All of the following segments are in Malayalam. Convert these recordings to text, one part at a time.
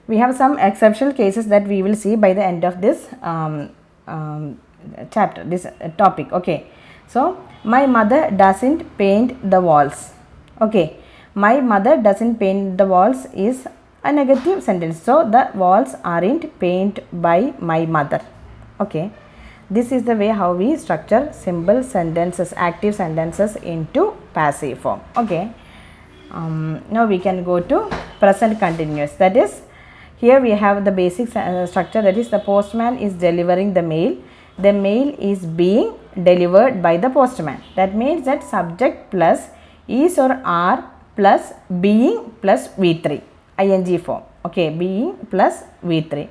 We have some exceptional cases that we will see by the end of this chapter, this topic. Okay, so my mother doesn't paint the walls. Okay, my mother doesn't paint the walls is a negative sentence, so the walls aren't painted by my mother. Okay, this is the way how we structure simple sentences, active sentences into passive form. Okay, now we can go to present continuous. That is, here we have the basic structure, that is the postman is delivering the mail. The mail is being delivered by the postman. That means that subject plus is or are plus being plus V3 ing form. Okay, being plus V3.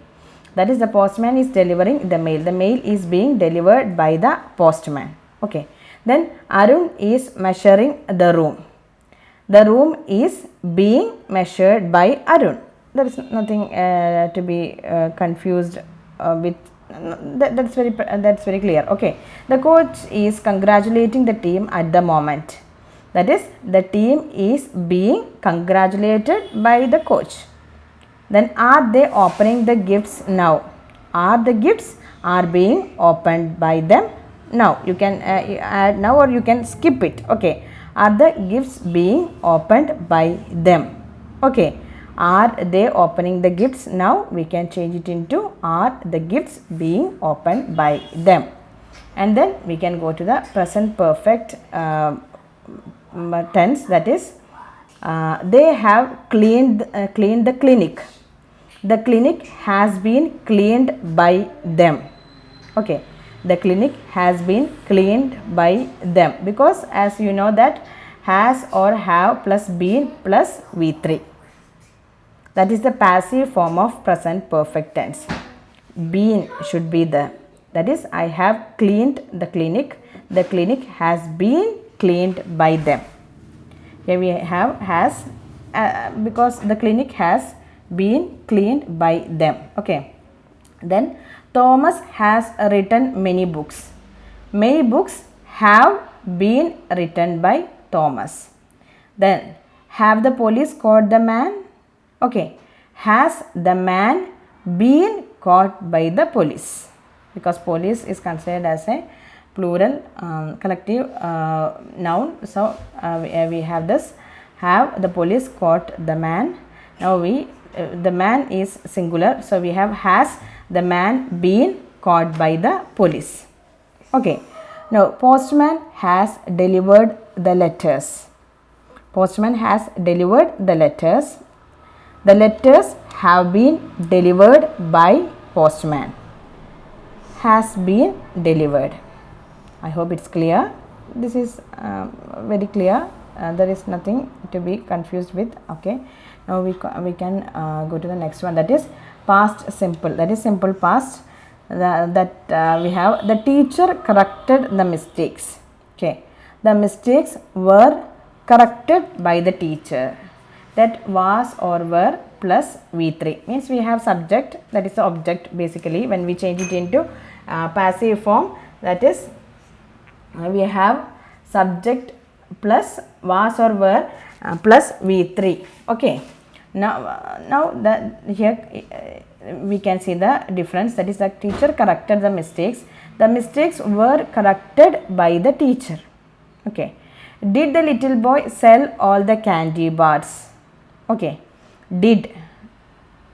That is the postman is delivering the mail. The mail is being delivered by the postman. Okay. Then Arun is measuring the room. The room is being measured by Arun. There is nothing to be confused with. That's very clear. Okay. The coach is congratulating the team at the moment. That is, the team is being congratulated by the coach. Then are they opening the gifts now? Are the gifts are being opened by them now? You can add now or you can skip it. Okay. Are the gifts being opened by them? Okay. Are they opening the gifts now? We can change it into are the gifts being opened by them. And then we can go to the present perfect tense, that is they have cleaned the clinic. The clinic has been cleaned by them. Okay, the clinic has been cleaned by them, because as you know that has or have plus been plus V3. That is the passive form of present perfect tense. Been should be the, that is I have cleaned the clinic. The clinic has been cleaned by them. Here we have has because the clinic has been cleaned by them. Okay. Then Thomas has written many books. Many books have been written by Thomas. Then have the police caught the man? Okay. Has the man been caught by the police? Because police is considered as a plural collective noun. So we have this, have the police caught the man. Now the man is singular, so we have has the man been caught by the police. Okay. Now postman has delivered the letters. Postman has delivered the letters. The letters have been delivered by postman. Has been delivered. I hope it's clear. This is very clear. There is nothing to be confused with. Okay. Now we can go to the next one, that is past simple. That is simple past. We have the teacher corrected the mistakes. Okay. The mistakes were corrected by the teacher. That was or were plus V3 means we have subject, that is the object basically. When we change it into passive form, that is we have subject plus was or were plus V3. Okay. Now that here we can see the difference, that is the teacher corrected the mistakes. The mistakes were corrected by the teacher. Okay. Did the little boy sell all the candy bars? Okay. Did.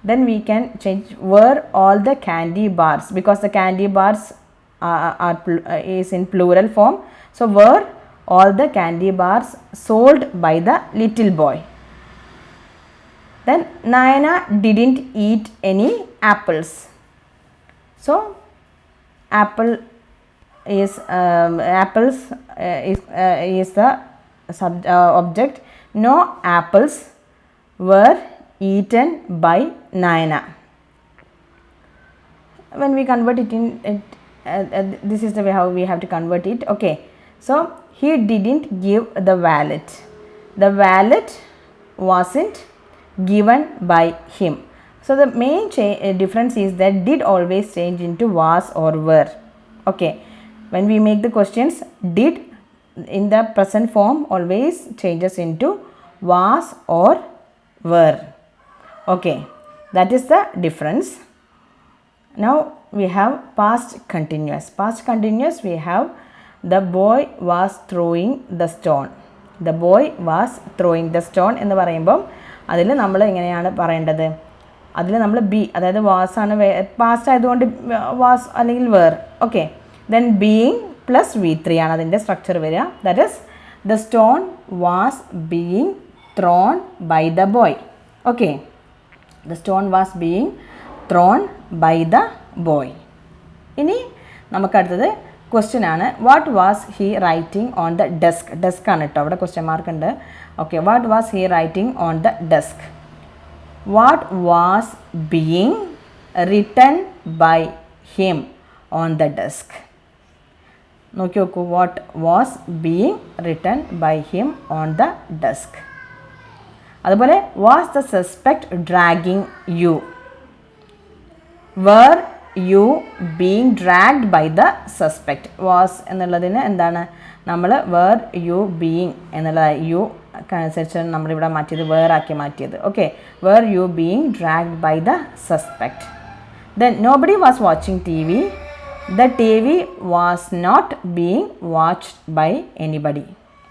Then we can change were all the candy bars, because the candy bars is in plural form. So were all the candy bars sold by the little boy. Then Nayana didn't eat any apples. So apple is apples is the object. No apples were eaten by Nayana. When we convert it in this is the way how we have to convert it. Okay. So he didn't give the wallet. The wallet wasn't given by him. So the main difference is that did always change into was or were. Okay. When we make the questions, did in the present form always changes into was or were. Okay. That is the difference. Now we have past continuous. Past continuous we have the boy was throwing the stone. The boy was throwing the stone എന്ന് പറയുമ്പോൾ അതിൽ നമ്മൾ എങ്ങനെയാണ് പറയേണ്ടത്? അതിൽ നമ്മൾ ബി, അതായത് വാസ് ആണ്, പാസ്റ്റ് ആയതുകൊണ്ട് വാസ് അല്ലെങ്കിൽ were. Okay, then being plus V3 ആണ് അതിൻ്റെ സ്ട്രക്ചർ വരിക. That is the stone was being thrown by the boy. Okay, the stone was being thrown by the boy. ഇനി നമുക്കടുത്തത് ക്വസ്റ്റ്യൻ ആണ്. What was he writing on the desk? Desk ആണ് കേട്ടോ, അവിടെ ക്വസ്റ്റ്യൻ മാർക്ക് ഉണ്ട്. Okay, what was he writing on the desk? What was being written by him on the desk? നോക്കി നോക്കൂ, what was being written by him on the desk. അതുപോലെ was the suspect dragging you? Where you being dragged by the suspect? Was എന്നുള്ളതിന് എന്താണ് നമ്മൾ വേർ യു ബീയിങ് എന്നുള്ള യു അനുസരിച്ച് നമ്മളിവിടെ മാറ്റിയത് വേർ ആക്കി മാറ്റിയത്. Okay, where you being dragged by the suspect. Then nobody was watching T V. The T V was not being watched by anybody.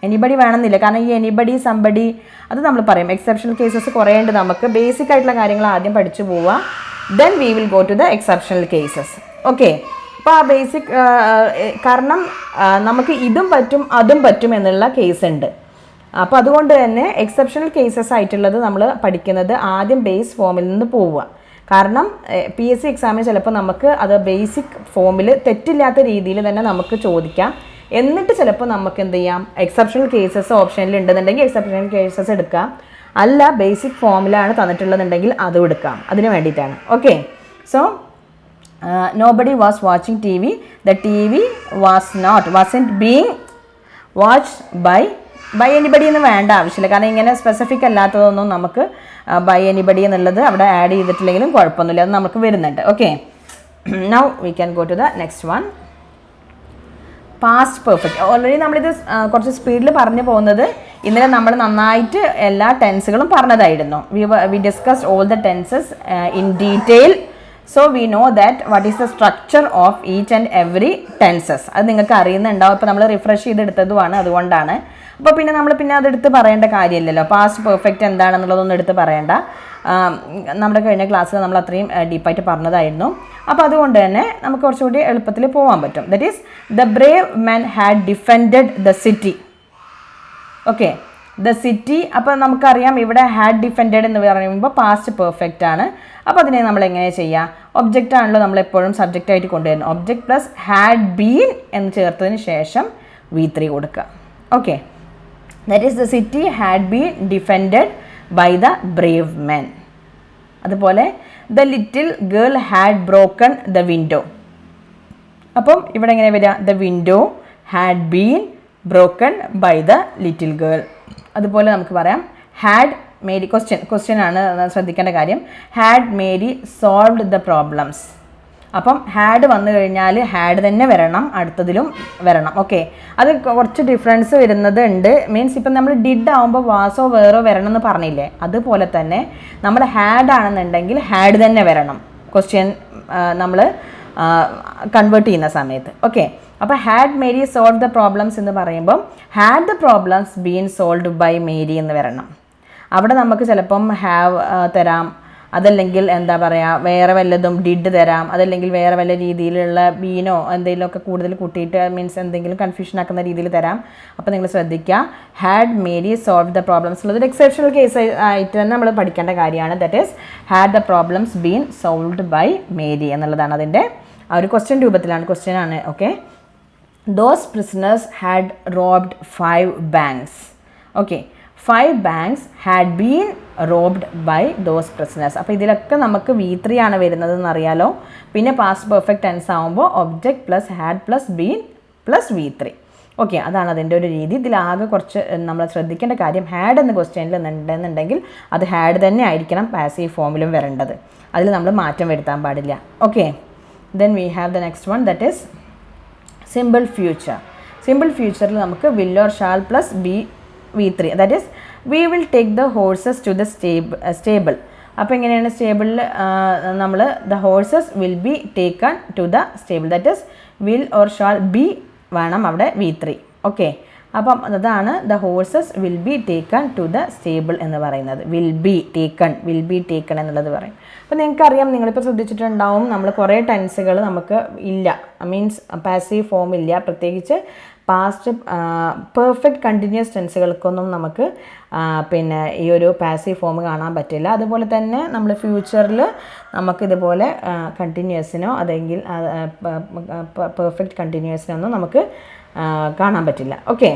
Anybody വേണമെന്നില്ല, കാരണം ഈ എനിബഡി സംബഡി അത് നമ്മൾ പറയും. എക്സെപ്ഷണൽ കേസസ് കുറേ ഉണ്ട്, നമുക്ക് ബേസിക് ആയിട്ടുള്ള കാര്യങ്ങൾ ആദ്യം പഠിച്ചു പോവുക. Then we will go to the exceptional cases. Okay, അപ്പോൾ ആ ബേസിക്, കാരണം നമുക്ക് ഇതും പറ്റും അതും പറ്റും എന്നുള്ള കേസ് ഉണ്ട്. അപ്പോൾ അതുകൊണ്ട് തന്നെ എക്സെപ്ഷണൽ കേസസ് ആയിട്ടുള്ളത് നമ്മൾ പഠിക്കുന്നത് ആദ്യം ബേസ് ഫോമിൽ നിന്ന് പോവുക. കാരണം PSC എക്സാമിന് ചിലപ്പോൾ നമുക്ക് അത് ബേസിക് ഫോമിൽ തെറ്റില്ലാത്ത രീതിയിൽ തന്നെ നമുക്ക് ചോദിക്കാം. എന്നിട്ട് ചിലപ്പോൾ നമുക്ക് എന്ത് ചെയ്യാം, എക്സെപ്ഷണൽ കേസസ് ഓപ്ഷനിൽ ഉണ്ടെന്നുണ്ടെങ്കിൽ എക്സെപ്ഷണൽ കേസസ് എടുക്കാം. അല്ല ബേസിക് ഫോമിലാണ് തന്നിട്ടുള്ളതെന്നുണ്ടെങ്കിൽ അതും എടുക്കാം. അതിന് വേണ്ടിയിട്ടാണ്. Okay, so nobody was watching T V. The T V wasn't being watched by anybody എന്ന് വേണ്ട ആവശ്യമില്ല, കാരണം ഇങ്ങനെ സ്പെസിഫിക് അല്ലാത്തതൊന്നും നമുക്ക് ബൈ എനിബഡി എന്നുള്ളത് അവിടെ ആഡ് ചെയ്തിട്ടില്ലെങ്കിലും കുഴപ്പമൊന്നുമില്ല, അത് നമുക്ക് വരുന്നുണ്ട്. Okay, now we can go to the next one. Past perfect. Already നമ്മളിത് കുറച്ച് സ്പീഡിൽ പറഞ്ഞു പോകുന്നത്, ഇന്നലെ നമ്മൾ നന്നായിട്ട് എല്ലാ ടെൻസുകളും പറഞ്ഞതായിരുന്നു. We discussed all the tenses in detail. So we know that what is the structure of each and every tenses. അത് നിങ്ങൾക്ക് അറിയുന്നുണ്ടാവും. ഇപ്പോൾ നമ്മൾ റിഫ്രഷ് ചെയ്തെടുത്തതുമാണ്, അതുകൊണ്ടാണ്. അപ്പോൾ പിന്നെ അതെടുത്ത് പറയേണ്ട കാര്യമില്ലല്ലോ. പാസ്റ്റ് പെർഫെക്റ്റ് എന്താണെന്നുള്ളതൊന്നും എടുത്ത് പറയേണ്ട. നമ്മുടെ കഴിഞ്ഞ ക്ലാസ്സിൽ നമ്മൾ അത്രയും ഡീപ്പായിട്ട് പറഞ്ഞതായിരുന്നു. അപ്പോൾ അതുകൊണ്ട് തന്നെ നമുക്ക് കുറച്ചുകൂടി എളുപ്പത്തിൽ പോകാൻ പറ്റും. That is the brave men had defended the city. Okay, the city. അപ്പോൾ നമുക്കറിയാം ഇവിടെ ഹാഡ് ഡിഫെൻഡഡ് എന്ന് പറയുമ്പോൾ പാസ്റ്റ് പെർഫെക്റ്റ് ആണ്. അപ്പോൾ അതിനെ നമ്മൾ എങ്ങനെ ചെയ്യുക? ഒബ്ജക്റ്റ് ആണല്ലോ നമ്മൾ എപ്പോഴും സബ്ജക്റ്റ് ആയിട്ട് കൊണ്ടുവരുന്നത്. ഒബ്ജക്റ്റ് പ്ലസ് ഹാഡ് ബീൻ എന്ന് ചേർത്തതിന് ശേഷം V3 കൊടുക്കുക. Okay, that is the city had been defended by the brave men. അതുപോലെ the little girl had broken the window. അപ്പം ഇവിടെ എങ്ങനെ വരിക? The window had been broken by the little girl. അതുപോലെ നമുക്ക് പറയാം ഹാഡ് മേരി. ക്വസ്റ്റ്യൻ ആണ് ശ്രദ്ധിക്കേണ്ട കാര്യം. Had Mary solved the problems. അപ്പം ഹാഡ് വന്നു കഴിഞ്ഞാൽ ഹാഡ് തന്നെ വരണം, അടുത്തതിലും വരണം. ഓക്കെ, അത് കുറച്ച് ഡിഫറൻസ് വരുന്നത് ഉണ്ട്. മീൻസ് ഇപ്പം നമ്മൾ ഡിഡ് ആകുമ്പോൾ വാസോ വേറോ വരണം എന്ന് പറഞ്ഞില്ലേ, അതുപോലെ തന്നെ നമ്മൾ ഹാഡ് ആണെന്നുണ്ടെങ്കിൽ ഹാഡ് തന്നെ വരണം ക്വസ്റ്റ്യൻ നമ്മൾ കൺവേർട്ട് ചെയ്യുന്ന സമയത്ത്. ഓക്കെ, അപ്പോൾ had Mary solve the problems എന്ന് പറയുമ്പം had the problems been solved by Mary എന്ന് വരണം. അവിടെ നമുക്ക് ചിലപ്പം ഹാവ് തരാം, അതല്ലെങ്കിൽ എന്താ പറയുക വേറെ വല്ലതും ഡിഡ് തരാം, അതല്ലെങ്കിൽ വേറെ വല്ല രീതിയിലുള്ള ബീനോ എന്തെങ്കിലുമൊക്കെ കൂടുതൽ കൂട്ടിയിട്ട് മീൻസ് എന്തെങ്കിലും കൺഫ്യൂഷൻ ആക്കുന്ന രീതിയിൽ തരാം. അപ്പോൾ നിങ്ങൾ ശ്രദ്ധിക്കുക, had Mary solve the problems ഉള്ളത് എക്സെപ്ഷണൽ കേസ് ആയിട്ട് തന്നെ നമ്മൾ പഠിക്കേണ്ട കാര്യമാണ്. That is had the problems been solved by Mary എന്നുള്ളതാണ് അതിൻ്റെ ആ ഒരു ക്വസ്റ്റ്യൻ രൂപത്തിലാണ്, ക്വസ്റ്റ്യൻ ആണ്. Okay, those prisoners had robbed 5 banks. Okay, 5 banks had been robbed by those prisoners. അപ്പോൾ ഇതിലൊക്കെ നമുക്ക് V3 ആണ് വരുന്നത് എന്നറിയാലോ. പിന്നെ പാസ്റ്റ് പെർഫെക്റ്റ് ടെൻസ് ആകുമ്പോൾ object plus had plus been plus V3. Okay, അതാണ് അതിൻ്റെ ഒരു രീതി. ഇതിലാകെ കുറച്ച് നമ്മൾ ശ്രദ്ധിക്കേണ്ട കാര്യം, ഹാഡ് എന്ന ക്വസ്റ്റ്യനിൽ ഉണ്ടെന്നുണ്ടെങ്കിൽ അത് ഹാഡ് തന്നെ ആയിരിക്കണം പാസീവ് ഫോമിലും വരേണ്ടത്. അതിൽ നമ്മൾ മാറ്റം വരുത്താൻ പാടില്ല. Okay, then we have the next one, that is simple future. Simple ഫ്യൂച്ചറിൽ നമുക്ക് will or shall plus V3. That is we will take the horses to the stable. അപ്പോൾ എങ്ങനെയാണ് സ്റ്റേബിളിൽ നമ്മൾ the horses will be taken to the stable, that is will or shall be വേണം അവിടെ V3. ഓക്കെ, അപ്പം അതാണ് the horses will be taken to the stable എന്ന് പറയുന്നത്. വിൽ ബി ടേക്കൺ എന്നുള്ളത് പറയും. അപ്പോൾ നിങ്ങൾക്കറിയാം, നിങ്ങളിപ്പോൾ ശ്രദ്ധിച്ചിട്ടുണ്ടാവും, നമ്മൾ കുറേ ടെൻസുകൾ നമുക്ക് ഇല്ല, മീൻസ് പാസീവ് ഫോം ഇല്ല, പ്രത്യേകിച്ച് പാസ്റ്റ് പെർഫെക്റ്റ് കണ്ടിന്യൂസ് ടെൻസുകൾക്കൊന്നും നമുക്ക് പിന്നെ ഈ ഒരു പാസീവ് ഫോം കാണാൻ പറ്റില്ല. അതുപോലെ തന്നെ നമ്മൾ ഫ്യൂച്ചറിൽ നമുക്കിതുപോലെ കണ്ടിന്യൂസിനോ അല്ലെങ്കിൽ പെർഫെക്റ്റ് കണ്ടിന്യൂസിനൊന്നും നമുക്ക് കാണാൻ പറ്റില്ല. ഓക്കെ,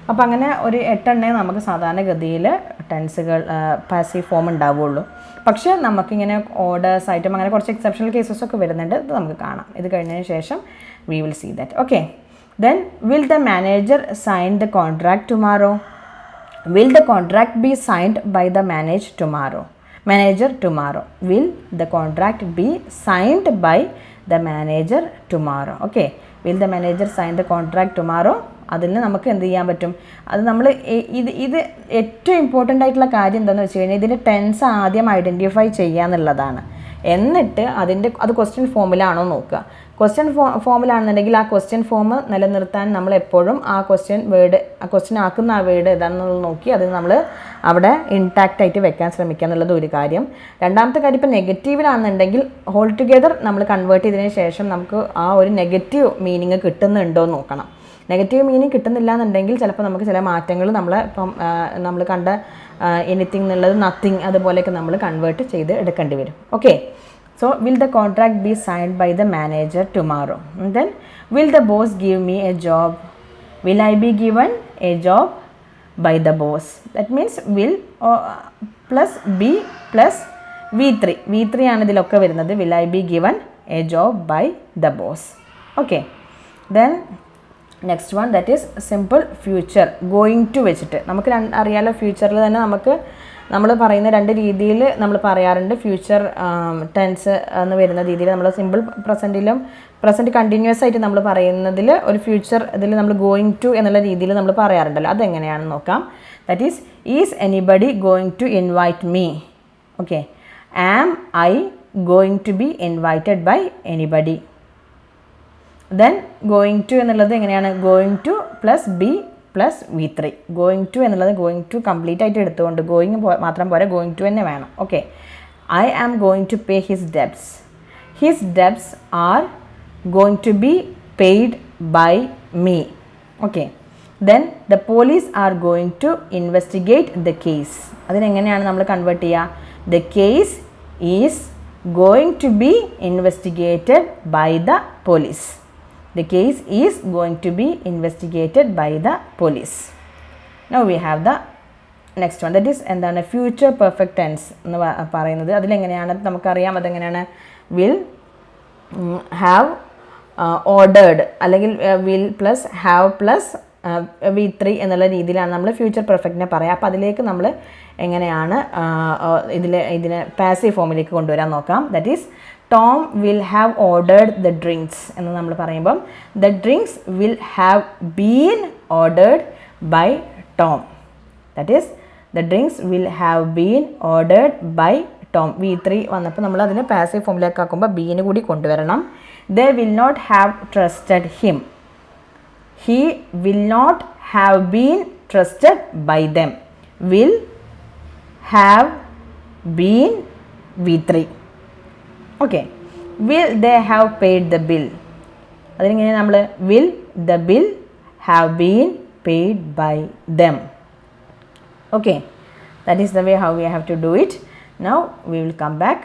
അപ്പോൾ അങ്ങനെ ഒരു 8 എണ്ണേ നമുക്ക് സാധാരണഗതിയിൽ ടെൻസുകൾ പാസീവ് ഫോം ഉണ്ടാവുള്ളൂ. പക്ഷേ നമുക്കിങ്ങനെ ഓർഡേഴ്സ് ആയിട്ടും അങ്ങനെ കുറച്ച് എക്സെപ്ഷണൽ കേസസൊക്കെ വരുന്നുണ്ട്, ഇത് നമുക്ക് കാണാം. ഇത് കഴിഞ്ഞതിന് ശേഷം we will see that. Okay, then will the manager sign the contract tomorrow? Will the contract be signed by the manager tomorrow? Will the contract be signed by the manager tomorrow? Okay, will the manager sign the contract tomorrow? അതിൽ നമുക്ക് എന്ത് ചെയ്യാൻ പറ്റും, അത് നമ്മൾ ഇത് ഏറ്റവും ഇമ്പോർട്ടൻ്റ് ആയിട്ടുള്ള കാര്യം എന്താണെന്ന് വെച്ച് കഴിഞ്ഞാൽ ഇതിൻ്റെ ടെൻസ് ആദ്യം ഐഡൻറ്റിഫൈ ചെയ്യുക എന്നുള്ളതാണ്. എന്നിട്ട് അത് ക്വസ്റ്റ്യൻ ഫോമിലാണോ നോക്കുക. ക്വസ്റ്റ്യൻ ഫോമിലാണെന്നുണ്ടെങ്കിൽ ആ ക്വസ്റ്റ്യൻ ഫോം നിലനിർത്താൻ നമ്മൾ എപ്പോഴും ആ ക്വസ്റ്റ്യൻ ആക്കുന്ന ആ വേർഡ് ഏതാണെന്നുള്ളത് നോക്കി അത് നമ്മൾ അവിടെ ഇൻടാക്റ്റ് ആയിട്ട് വെക്കാൻ ശ്രമിക്കുക എന്നുള്ളത് ഒരു കാര്യം. രണ്ടാമത്തെ കാര്യം, ഇപ്പോൾ നെഗറ്റീവിലാണെന്നുണ്ടെങ്കിൽ ഹോൾ ടുഗെദർ നമ്മൾ കൺവേർട്ട് ചെയ്തതിന് ശേഷം നമുക്ക് ആ ഒരു നെഗറ്റീവ് മീനിങ് കിട്ടുന്നുണ്ടോ എന്ന് നോക്കണം. നെഗറ്റീവ് മീനിങ് കിട്ടുന്നില്ല എന്നുണ്ടെങ്കിൽ ചിലപ്പോൾ നമുക്ക് ചില മാറ്റങ്ങൾ നമ്മൾ കണ്ട എനിത്തിങ് എന്നുള്ളത് നത്തിങ് അതുപോലെയൊക്കെ നമ്മൾ കൺവേർട്ട് ചെയ്ത് എടുക്കേണ്ടി വരും. Okay, so will the contract be signed by the manager tomorrow? And then will the boss give me a job? Will I be given a job by the boss? That means will plus be plus V3 ആണ് ഇതിലൊക്കെ വരുന്നത്. Will I be given a job by the boss? Okay, then next one, that is simple future, going to വെച്ചിട്ട് നമുക്ക് അറിയാലോ, ഫ്യൂച്ചറിൽ തന്നെ നമ്മൾ പറയുന്ന 2 രീതിയിൽ നമ്മൾ പറയാറുണ്ട്. ഫ്യൂച്ചർ ടെൻസ് എന്ന് വരുന്ന രീതിയിൽ നമ്മൾ സിമ്പിൾ പ്രസൻറ്റ് കണ്ടിന്യൂസ് ആയിട്ട് നമ്മൾ പറയുന്നതിൽ ഒരു ഫ്യൂച്ചർ ഇതിൽ നമ്മൾ ഗോയിങ് ടു എന്നുള്ള രീതിയിൽ നമ്മൾ പറയാറുണ്ടല്ലോ, അതെങ്ങനെയാണെന്ന് നോക്കാം. That is anybody going to invite me? Okay, am I going to be invited by anybody? Then going to എന്നുള്ളത് എങ്ങനെയാണ്, going to plus be plus V3. Going to എന്നുള്ളത് ഗോയിങ് ടു കംപ്ലീറ്റ് ആയിട്ട് എടുത്തുകൊണ്ട് ഗോയിങ് മാത്രം പോരാ, ഗോയിങ് ടു തന്നെ വേണം. Okay, I am going to pay his debts are going to be paid by me. Okay, then the police are going to investigate the case. അതിനെങ്ങനെയാണ് നമ്മൾ കൺവേർട്ട് ചെയ്യുക? The case is going to be investigated by the police. The case is going to be investigated by the police. Now we have the next one, that is എന്താണ് future perfect tense എന്ന് പറയുന്നത്. അതിലെങ്ങനെയാണ് നമുക്കറിയാം, അതെങ്ങനെയാണ്, will have ordered അല്ലെങ്കിൽ will plus have plus V3 എന്നുള്ള രീതിയിലാണ് നമ്മൾ ഫ്യൂച്ചർ പെർഫെക്റ്റിനെ പറയുക. അപ്പോൾ അതിലേക്ക് നമ്മൾ എങ്ങനെയാണ് ഇതിനെ പാസീവ് ഫോമിലേക്ക് കൊണ്ടുവരാൻ നോക്കാം. That is Tom will have ordered the drinks എന്ന് നമ്മൾ പറയുമ്പം the drinks will have been ordered by Tom. That is the drinks will have been ordered by Tom. V3 വന്നപ്പോൾ നമ്മൾ അതിനെ പാസീവ് ഫോമിലേക്ക് ആക്കുമ്പോൾ ബീന് കൂടി കൊണ്ടുവരണം. They will not have trusted him. He will not have been trusted by them. Will have been V3. Okay. Will they have paid the bill? അതിനെങ്ങനെ നമ്മൾ will the bill have been paid by them. Okay. That is the way how we have to do it. Now we will come back.